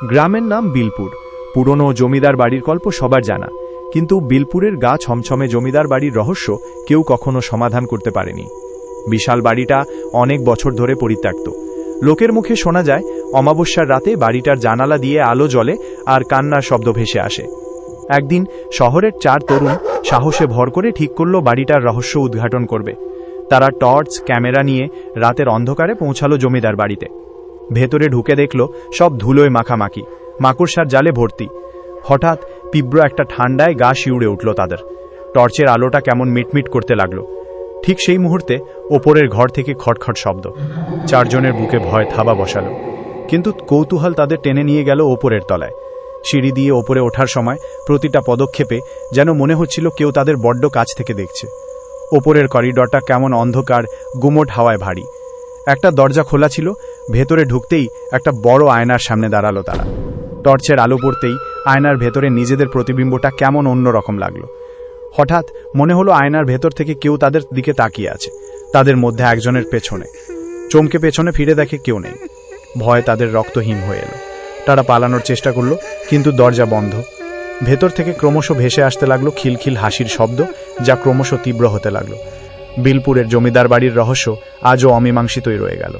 গ্রামের নাম বিলপুর। পুরনো জমিদার বাড়ির গল্প সবার জানা, কিন্তু বিলপুরের গা ছমছমে জমিদার বাড়ির রহস্য কেউ কখনো সমাধান করতে পারেনি। বিশাল বাড়িটা অনেক বছর ধরে পরিত্যক্ত। লোকের মুখে শোনা যায় অমাবস্যার রাতে বাড়িটার জানালা দিয়ে আলো জ্বলে আর কান্নার শব্দ ভেসে আসে। একদিন শহরের 4 তরুণ সাহসে ভর করে ঠিক করল বাড়িটার রহস্য উদ্ঘাটন করবে। তারা টর্চ ক্যামেরা নিয়ে রাতের অন্ধকারে পৌঁছালো জমিদার বাড়িতে। ভেতরে ঢুকে দেখল সব ধুলোয় মাখামাখি, মাকড়সার জালে ভর্তি। হঠাৎ তীব্র একটা ঠান্ডায় গা শিউড়ে উঠল তাদের। টর্চের আলোটা কেমন মিটমিট করতে লাগলো। ঠিক সেই মুহূর্তে ওপরের ঘর থেকে খটখট শব্দ। 4 জনের বুকে ভয় থাবা বসালো, কিন্তু কৌতূহল তাদের টেনে নিয়ে গেল ওপরের তলায়। সিঁড়ি দিয়ে ওপরে ওঠার সময় প্রতিটা পদক্ষেপে যেন মনে হচ্ছিল কেউ তাদের বড্ড কাছ থেকে দেখছে। ওপরের করিডরটা কেমন অন্ধকার, গুমোট হাওয়ায় ভারী। একটা দরজা খোলা ছিল, ভেতরে ঢুকতেই একটা বড় আয়নার সামনে দাঁড়ালো তারা। টর্চের আলো পড়তেই আয়নার ভেতরে নিজেদের প্রতিবিম্বটা কেমন অন্যরকম লাগলো। হঠাৎ মনে হলো আয়নার ভেতর থেকে কেউ তাদের দিকে তাকিয়ে আছে। তাদের মধ্যে একজনের পেছনে চমকে পেছনে ফিরে দেখে কেউ নেই। ভয় তাদের রক্তহীন হয়ে এলো। তারা পালানোর চেষ্টা করলো, কিন্তু দরজা বন্ধ। ভেতর থেকে ক্রমশ ভেসে আসতে লাগলো খিলখিল হাসির শব্দ, যা ক্রমশ তীব্র হতে লাগলো। বিলপুরের জমিদার বাড়ির রহস্য আজও অমীমাংসিতই রয়ে গেল।